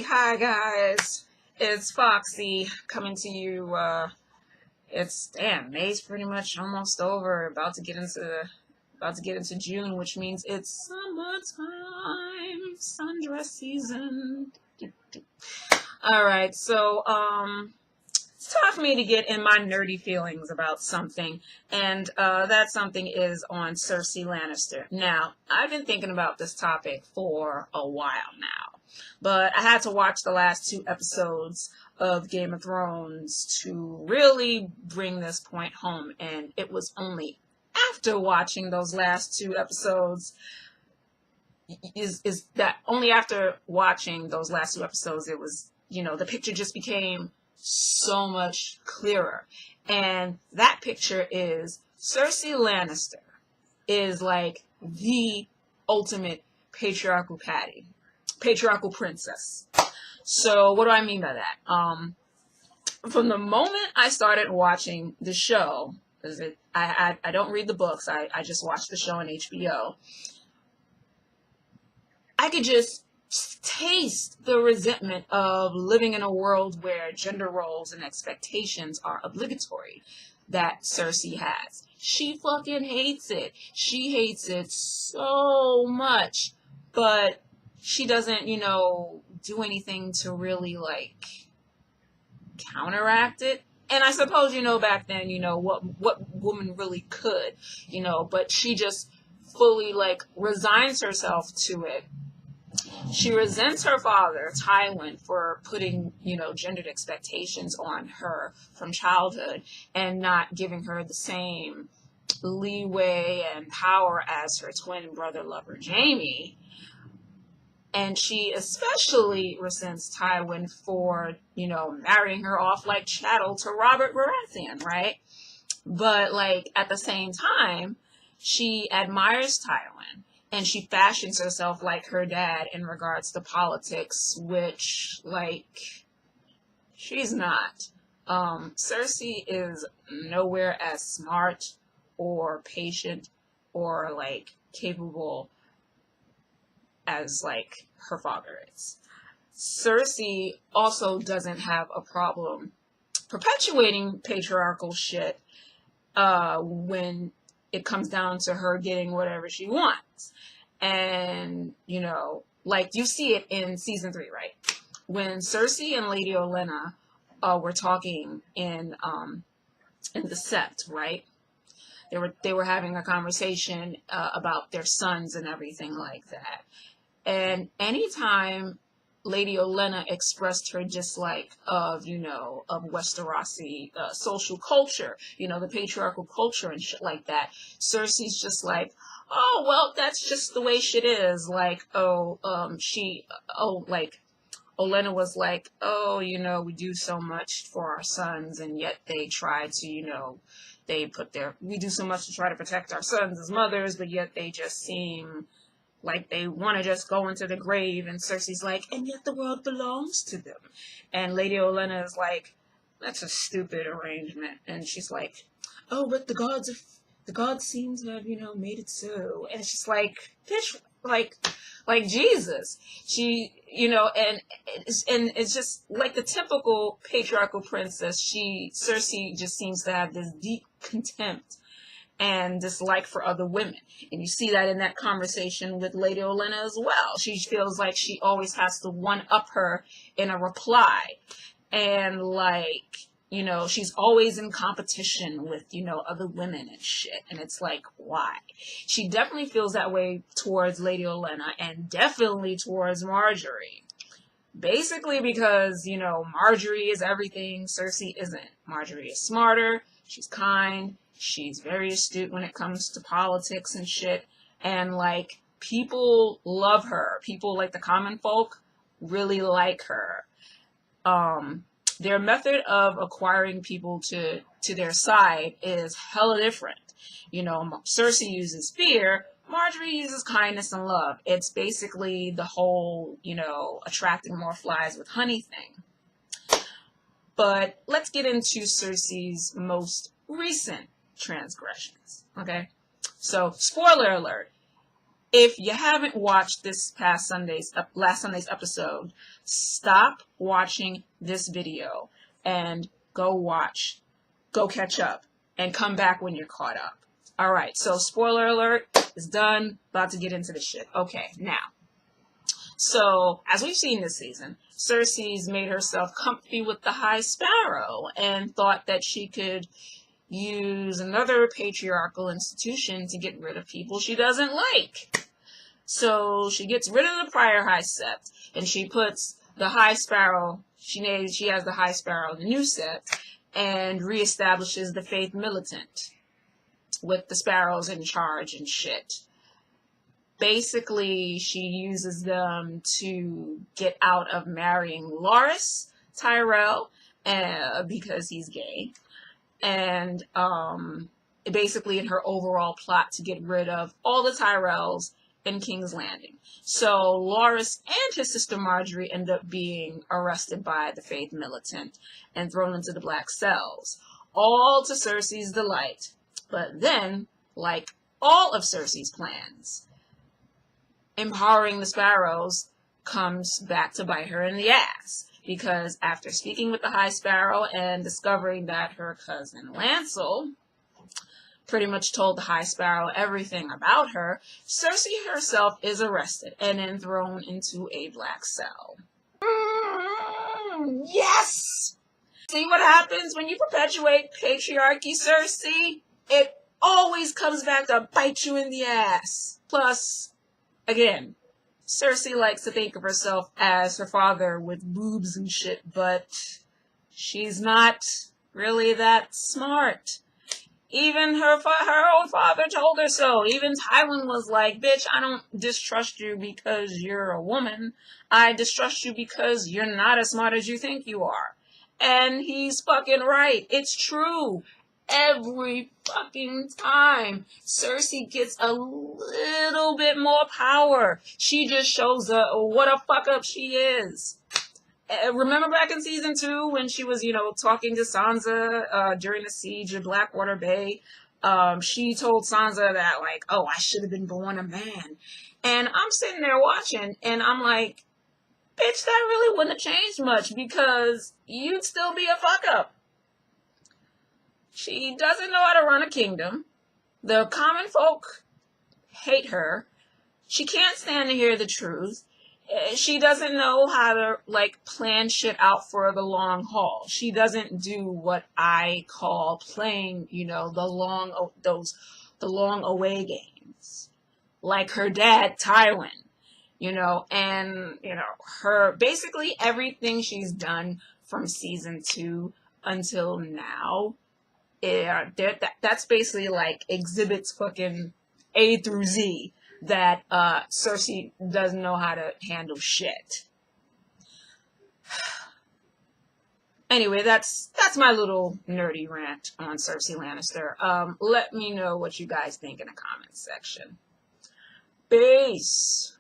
Hi guys, it's Foxy coming to you. May's pretty much almost over. About to get into June, which means it's summertime, sundress season. All right, so it's time for me to get in my nerdy feelings about something, and that something is on Cersei Lannister. Now, I've been thinking about this topic for a while now, but I had to watch the last 2 episodes of Game of Thrones to really bring this point home, and it was only after watching those last 2 episodes is that only after watching those last 2 episodes it was, the picture just became so much clearer. And that picture is Cersei Lannister is like the ultimate patriarchal princess. So what do I mean by that? From the moment I started watching the show, I don't read the books, I just watch the show on HBO, I could just taste the resentment of living in a world where gender roles and expectations are obligatory that Cersei has. She fucking hates it. She hates it so much, but she doesn't, do anything to really, counteract it. And I suppose, back then, what woman really could, but she just fully, resigns herself to it. She resents her father, Tywin, for putting, gendered expectations on her from childhood and not giving her the same leeway and power as her twin brother lover, Jaime. And she especially resents Tywin for, marrying her off like chattel to Robert Baratheon, right? But, at the same time, she admires Tywin. And she fashions herself like her dad in regards to politics, which, she's not. Cersei is nowhere as smart or patient or, capable as, her father is. Cersei also doesn't have a problem perpetuating patriarchal shit when it comes down to her getting whatever she wants. And, you see it in season 3, right? When Cersei and Lady Olenna were talking in the Sept, right? They were having a conversation about their sons and everything like that. And anytime Lady Olenna expressed her dislike of Westerosi social culture, the patriarchal culture and shit like that, Cersei's just like, oh, well, that's just the way shit is. Olenna was like, oh, we do so much for our sons, and yet they try to, we do so much to try to protect our sons as mothers, but yet they just seem like they want to just go into the grave. And Cersei's like, and yet the world belongs to them. And Lady Olenna is like, that's a stupid arrangement. And she's like, oh, but the gods seem to have, made it so. And it's just like, bitch, like Jesus. She, and it's just like the typical patriarchal princess. Cersei just seems to have this deep contempt and dislike for other women. And you see that in that conversation with Lady Olenna as well. She feels like she always has to one-up her in a reply. And, she's always in competition with, other women and shit. And it's like, why? She definitely feels that way towards Lady Olenna and definitely towards Marjorie. Basically because, Marjorie is everything, Cersei isn't. Marjorie is smarter, she's kind, she's very astute when it comes to politics and shit. And, people love her. People, the common folk, really like her. Their method of acquiring people to their side is hella different. Cersei uses fear, Marjorie uses kindness and love. It's basically the whole, attracting more flies with honey thing. But let's get into Cersei's most recent transgressions, okay? So, spoiler alert. If you haven't watched last Sunday's episode, stop watching this video and go catch up, and come back when you're caught up. All right, so spoiler alert is done. About to get into the shit. Okay, now. So, as we've seen this season, Cersei's made herself comfy with the High Sparrow and thought that she could use another patriarchal institution to get rid of people she doesn't like. So she gets rid of the prior High Sept, and she puts the High Sparrow, she has the High Sparrow, the new Sept, and reestablishes the Faith Militant with the Sparrows in charge and shit. Basically, she uses them to get out of marrying Loras Tyrell because he's gay. And basically in her overall plot to get rid of all the Tyrells in King's Landing. So Loras and his sister Marjorie end up being arrested by the Faith Militant and thrown into the Black Cells, all to Cersei's delight. But then, like all of Cersei's plans, empowering the Sparrows comes back to bite her in the ass. Because after speaking with the High Sparrow and discovering that her cousin Lancel pretty much told the High Sparrow everything about her, Cersei herself is arrested and then thrown into a Black Cell. Yes! See what happens when you perpetuate patriarchy, Cersei? It always comes back to bite you in the ass. Plus, again, Cersei likes to think of herself as her father with boobs and shit, but she's not really that smart. Even her own father told her so. Even Tywin was like, bitch, I don't distrust you because you're a woman. I distrust you because you're not as smart as you think you are. And he's fucking right. It's true. Every fucking time Cersei gets a little bit more power, she just shows what a fuck up she is. Remember back in season 2 when she was, talking to Sansa during the siege of Blackwater Bay? She told Sansa that, like, oh, I should have been born a man. And I'm sitting there watching, and I'm like, bitch, that really wouldn't have changed much because you'd still be a fuck up. She doesn't know how to run a kingdom. The common folk hate her. She can't stand to hear the truth. She doesn't know how to, plan shit out for the long haul. She doesn't do what I call playing, the long away games. Like her dad, Tywin, her, basically everything she's done from season 2 until now. Yeah, that's basically like exhibits fucking A through Z that Cersei doesn't know how to handle shit. Anyway, that's my little nerdy rant on Cersei Lannister. Let me know what you guys think in the comments section. Peace.